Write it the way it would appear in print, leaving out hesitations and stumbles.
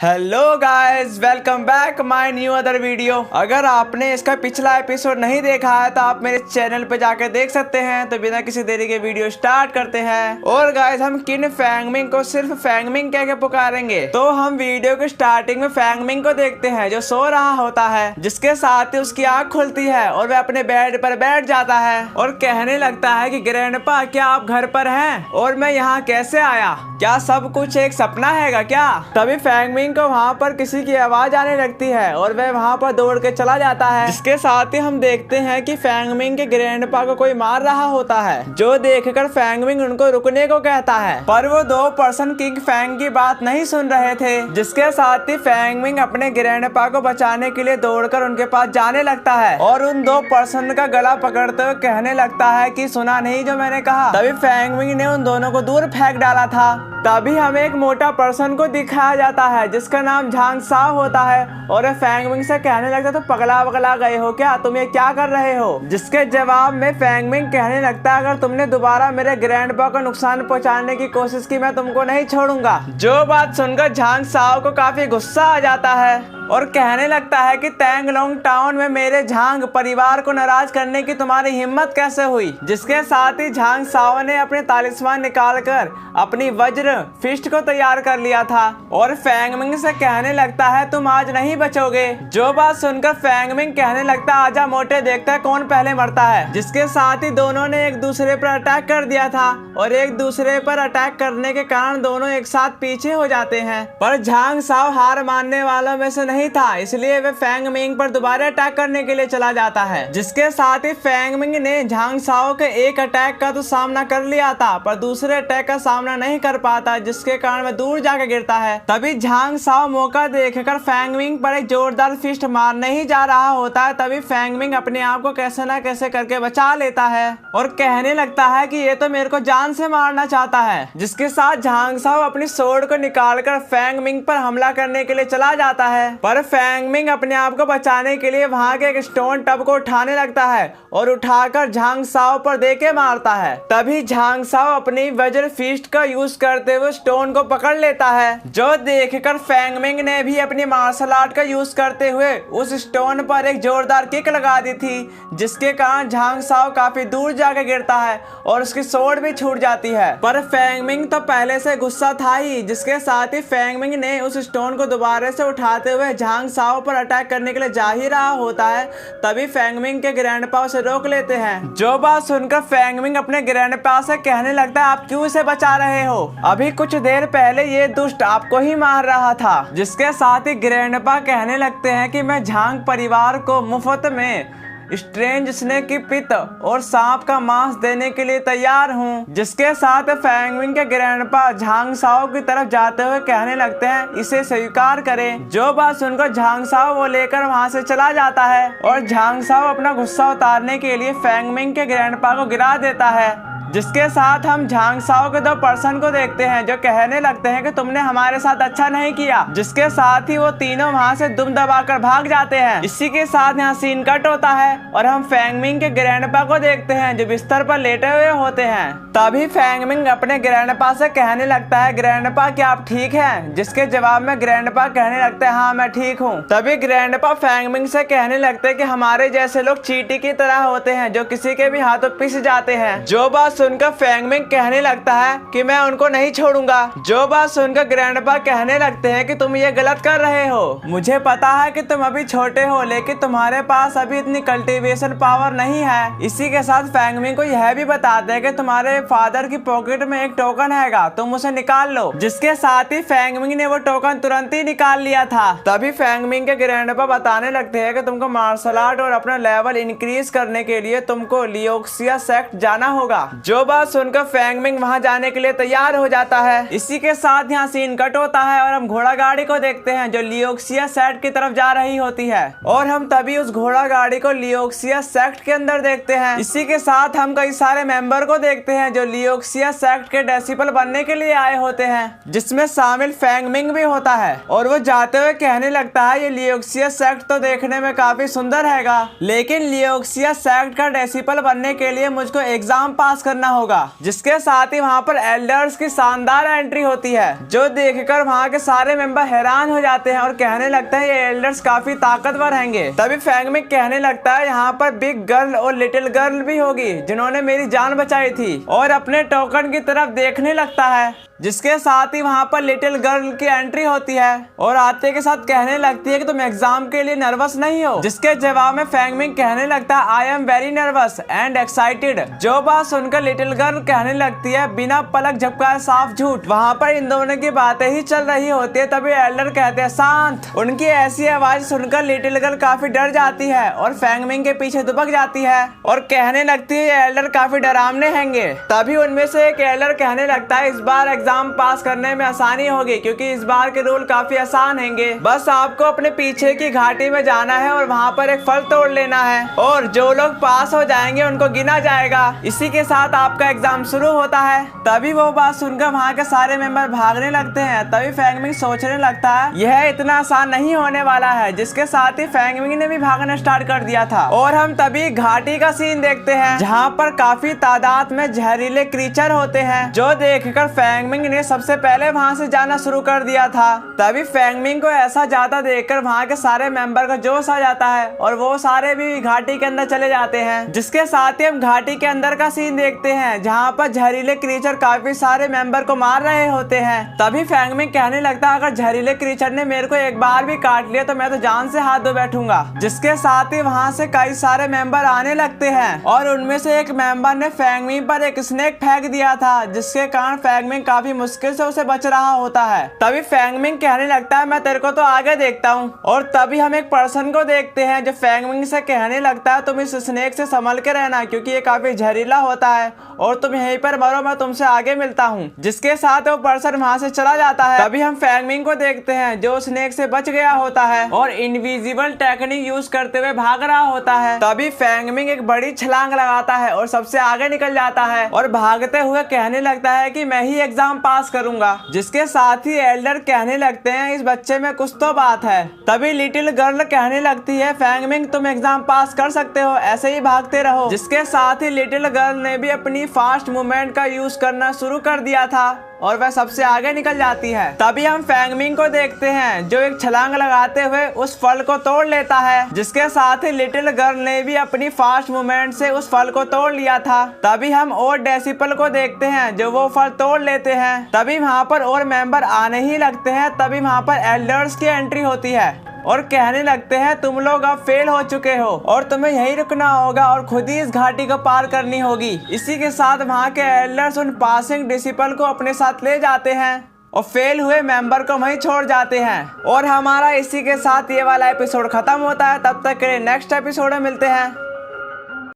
Hello guys, welcome back my new other video. अगर आपने इसका पिछला एपिसोड नहीं देखा है तो आप मेरे चैनल पे जाकर देख सकते हैं। तो बिना किसी देरी के वीडियो स्टार्ट करते हैं। और गाइस, हम किन फैंगमिंग को सिर्फ फैंगमिंग कह के पुकारेंगे। तो हम वीडियो के स्टार्टिंग में फैंगमिंग को देखते हैं जो सो रहा होता है, जिसके साथ ही उसकी आँख खुलती है और वह अपने बेड पर बैठ जाता है और कहने लगता है कि ग्रैंडपा, क्या आप घर पर हैं और मैं यहाँ कैसे आया? क्या सब कुछ एक सपना हैगा क्या? तभी फैंगमिंग को वहाँ पर किसी की आवाज आने लगती है और वह वहाँ पर दौड़ के चला जाता है। जिसके साथ ही हम देखते हैं कि फैंगमिंग के ग्रैंडपा को कोई मार रहा होता है, जो देखकर फैंगमिंग उनको रुकने को कहता है। पर वो दो पर्सन किंग फैंग की बात नहीं सुन रहे थे। जिसके साथ ही फैंगमिंग अपने ग्रैंडपा को बचाने के लिए दौड़कर उनके पास जाने लगता है और उन दो पर्सन का गला पकड़ते हुए कहने लगता है कि सुना नहीं जो मैंने कहा। तभी फैंगमिंग ने उन दोनों को दूर फेंक डाला था। तभी हमें एक मोटा पर्सन को दिखाया जाता है जिसका नाम झांग साओ होता है और फैंगमिंग से कहने लगता है तो पगला गए हो क्या? तुम ये क्या कर रहे हो? जिसके जवाब में फैंगमिंग कहने लगता है अगर तुमने दोबारा मेरे ग्रैंडपा को नुकसान पहुंचाने की कोशिश की मैं तुमको नहीं छोड़ूंगा। जो बात सुनकर झांग साओ को काफी गुस्सा आ जाता है और कहने लगता है कि तैंगलोंग टाउन में मेरे झांग परिवार को नाराज करने की तुम्हारी हिम्मत कैसे हुई? जिसके साथ ही झांग साओ ने अपने तालिस्मान निकालकर अपनी वज्र फिस्ट को तैयार कर लिया था और फैंगमिंग से कहने लगता है तुम आज नहीं बचोगे। जो बात सुनकर फैंगमिंग कहने लगता है आजा मोटे, देखता है कौन पहले मरता है। जिसके साथ ही दोनों ने एक दूसरे पर अटैक कर दिया था और एक दूसरे पर अटैक करने के कारण दोनों एक साथ पीछे हो जाते हैं। पर झांग साओ हार मानने वालों में से नहीं था, इसलिए वे फैंगमिंग पर दोबारा अटैक करने के लिए चला जाता है। जिसके साथ ही फैंगमिंग ने झांग साओ के एक अटैक का तो सामना कर लिया था पर दूसरे अटैक का सामना नहीं कर पाता, जिसके कारण वह दूर जाकर गिरता है। तभी झांग साओ मौका देखकर फैंगमिंग पर एक जोरदार फिस्ट मारने ही जा रहा होता है। तभी फैंगमिंग अपने आप को कैसे न कैसे करके बचा लेता है और कहने लगता है कि ये तो मेरे को जान से मारना चाहता है। जिसके साथ झांग साओ अपनी सोर्ड को निकालकर फैंगमिंग पर हमला करने के लिए चला जाता है। पर फैंगमिंग अपने आप को बचाने के लिए वहां के एक स्टोन टब को उठाने लगता है और उठाकर झांग साओ पर देके मारता है। तभी झांग साओ अपनी वज्र फिस्ट का यूज करते हुए स्टोन को पकड़ लेता है, जो देखकर फैंगमिंग ने भी अपनी मार्शल आर्ट का यूज करते हुए उस स्टोन पर एक जोरदार किक लगा दी थी, जिसके कारण झांग साओ काफी दूर जाकर गिरता है और उसकी सोर्ड भी छूट जाती है। पर फैंगमिंग तो पहले से गुस्सा था ही। जिसके साथ ही फैंगमिंग ने उस स्टोन को दोबारा से उठाते हुए झांग साओ पर अटैक करने के लिए जा ही रहा होता है। तभी फैंगमिंग के ग्रैंडपा उसे रोक लेते हैं। जो बात सुनकर फैंगमिंग अपने ग्रैंडपा से कहने लगता है आप क्यों इसे बचा रहे हो? अभी कुछ देर पहले ये दुष्ट आपको ही मार रहा था। जिसके साथ ही ग्रैंडपा कहने लगते हैं कि मैं झांग परिवार को मुफ्त में स्ट्रेंज स्नेक की पित्त और सांप का मांस देने के लिए तैयार हूँ। जिसके साथ फैंगमिंग के ग्रैंडपा झांग साओ की तरफ जाते हुए कहने लगते हैं इसे स्वीकार करें। जो बात सुनकर झांग साओ वो लेकर वहां से चला जाता है और झांग साओ अपना गुस्सा उतारने के लिए फैंगमिंग के ग्रैंडपा को गिरा देता है। जिसके साथ हम झांग साओ के दो पर्सन को देखते हैं जो कहने लगते हैं कि तुमने हमारे साथ अच्छा नहीं किया। जिसके साथ ही वो तीनों वहां से दुम दबाकर भाग जाते हैं। इसी के साथ यहाँ सीन कट होता है और हम फैंगमिंग के ग्रैंडपा को देखते हैं जो बिस्तर पर लेटे हुए होते हैं। तभी फैंगमिंग अपने ग्रैंडपा से कहने लगता है ग्रैंडपा क्या आप ठीक हैं? जिसके जवाब में ग्रैंडपा कहने लगते हैं हाँ मैं ठीक हूँ। तभी ग्रैंडपा फैंगमिंग से कहने लगते हैं कि हमारे जैसे लोग चींटी की तरह होते हैं जो किसी के भी हाथों पिस जाते हैं। जो बात सुनकर फैंगमिंग कहने लगता है कि मैं उनको नहीं छोड़ूंगा। जो बात सुनकर ग्रैंडपा कहने लगते हैं कि तुम ये गलत कर रहे हो। मुझे पता है कि तुम अभी छोटे हो लेकिन तुम्हारे पास अभी इतनी कल्टीवेशन पावर नहीं है। इसी के साथ फैंगमिंग को यह भी बताते हैं कि तुम्हारे फादर की पॉकेट में एक टोकन हैगा, तुम उसे निकाल लो। जिसके साथ ही फैंगमिंग ने वो टोकन तुरंत ही निकाल लिया था। तभी फैंगमिंग के ग्रैंडपा बताने लगते हैं कि तुमको मार्शल आर्ट और अपना लेवल इंक्रीज करने के लिए तुमको लियोक्सिया सेक्ट जाना होगा। जो बात सुनकर फैंगमिंग वहां जाने के लिए तैयार हो जाता है। इसी के साथ यहाँ सीन कट होता है और हम घोड़ा गाड़ी को देखते हैं जो लियोक्सिया सेक्ट की तरफ जा रही होती है और हम तभी उस घोड़ा गाड़ी को लियोक्सिया सेक्ट के अंदर देखते हैं। इसी के साथ हम कई सारे मेंबर को देखते हैं जो लियोक्सिया सेक्ट के डेसिबल बनने के लिए आए होते हैं, जिसमें शामिल फैंगमिंग भी होता है और वो जाते हुए कहने लगता है ये लियोक्सिया सेक्ट तो देखने में काफी सुंदर हैगा, लेकिन लियोक्सिया सेक्ट का डेसिबल बनने के लिए मुझको एग्जाम पास करना करना होगा। जिसके साथ ही वहाँ पर एल्डर्स की शानदार एंट्री होती है, जो देखकर वहाँ के सारे मेंबर हैरान हो जाते हैं और कहने लगता है ये एल्डर्स काफी ताकतवर हैंगे। तभी फैंगमिंग कहने लगता है यहाँ पर बिग गर्ल और लिटिल गर्ल भी होगी जिन्होंने मेरी जान बचाई थी, और अपने टोकन की तरफ देखने लगता है। जिसके साथ ही वहाँ पर लिटिल गर्ल की एंट्री होती है और आते के साथ कहने लगती है कि तुम एग्जाम के लिए नर्वस नहीं हो। जिसके जवाब में फैंगमिंग कहने लगता है I am very nervous and excited. जो बात सुनकर लिटिल गर्ल कहने लगती है बिना पलक झपकाए साफ झूठ। वहाँ पर इन दोनों की बातें ही चल रही होती है, तभी एल्डर कहते हैं शांत। उनकी ऐसी आवाज सुनकर लिटिल गर्ल काफी डर जाती है और फैंगमिंग के पीछे दुबक जाती है और कहने लगती है एल्डर काफी डरावने हैंगे। तभी उनमें से एक एल्डर कहने लगता है इस बार एग्जाम पास करने में आसानी होगी क्योंकि इस बार के रूल काफी आसान हैंगे। बस आपको अपने पीछे की घाटी में जाना है और वहाँ पर एक फल तोड़ लेना है और जो लोग पास हो जाएंगे उनको गिना जाएगा। इसी के साथ आपका एग्जाम शुरू होता है। तभी वो बात सुनकर वहाँ के सारे मेंबर भागने लगते हैं। तभी फैंगमिंग सोचने लगता है यह इतना आसान नहीं होने वाला है। जिसके साथ ही फैंगमिंग ने भी भागना स्टार्ट कर दिया था और हम तभी घाटी का सीन देखते हैं जहाँ पर काफी तादाद में जहरीले क्रीचर होते हैं, जो देखकर फैंगमिंग ने सबसे पहले वहां से जाना शुरू कर दिया था। तभी फैंगमिंग को ऐसा जाता देखकर वहां के सारे मेंबर को जोश आ जाता है और वो सारे भी घाटी के अंदर चले जाते हैं। जिसके साथ ही हम घाटी के अंदर का सीन देखते हैं जहां पर जहरीले क्रीचर काफी सारे मेंबर को मार रहे होते हैं। तभी फैंगमिंग कहने लगता है अगर जहरीले क्रीचर ने मेरे को एक बार भी काट लिया तो मैं तो जान से हाथ धो बैठूंगा। जिसके साथ ही वहां से कई सारे मेंबर आने लगते हैं और उनमें से एक मेंबर ने फैंगमिंग पर एक स्नेक फेंक दिया था, जिसके कारण फैंगमिंग काफी मुश्किल से उसे बच रहा होता है। तभी फैंगमिंग कहने लगता है मैं तेरे को तो आगे देखता हूँ। और तभी हम एक पर्सन को देखते हैं जो फैंगमिंग से कहने लगता है तुम इस स्नेक से संभल के रहना क्योंकि ये काफी जहरीला होता है और तुम यहीं पर मरो, मैं तुमसे आगे मिलता हूँ। जिसके साथ वो पर्सन वहाँ से चला जाता है। तभी हम फैंगमिंग को देखते हैं जो स्नेक से बच गया होता है और इनविजिबल टेक्निक यूज करते हुए भाग रहा होता है। तभी फैंगमिंग एक बड़ी छलांग लगाता है और सबसे आगे निकल जाता है और भागते हुए कहने लगता है कि मैं ही एग्जाम पास करूंगा। जिसके साथ ही एल्डर कहने लगते हैं इस बच्चे में कुछ तो बात है। तभी लिटिल गर्ल कहने लगती है फैंगमिंग तुम एग्जाम पास कर सकते हो, ऐसे ही भागते रहो। जिसके साथ ही लिटिल गर्ल ने भी अपनी फास्ट मूवमेंट का यूज करना शुरू कर दिया था और वह सबसे आगे निकल जाती है। तभी हम फैंगमिंग को देखते हैं जो एक छलांग लगाते हुए उस फल को तोड़ लेता है। जिसके साथ ही लिटिल गर्ल ने भी अपनी फास्ट मूवमेंट से उस फल को तोड़ लिया था। तभी हम और डेसिपल को देखते हैं जो वो फल तोड़ लेते हैं। तभी वहाँ पर और मेंबर आने ही लगते हैं। तभी वहाँ पर एल्डर्स की एंट्री होती है और कहने लगते हैं तुम लोग अब फेल हो चुके हो और तुम्हें यहीं रुकना होगा और खुद ही इस घाटी को पार करनी होगी। इसी के साथ वहाँ के एल्डर्स उन पासिंग डिसिपल को अपने साथ ले जाते हैं और फेल हुए मेंबर को वहीं छोड़ जाते हैं। और हमारा इसी के साथ ये वाला एपिसोड खत्म होता है। तब तक के लिए नेक्स्ट एपिसोड में मिलते हैं।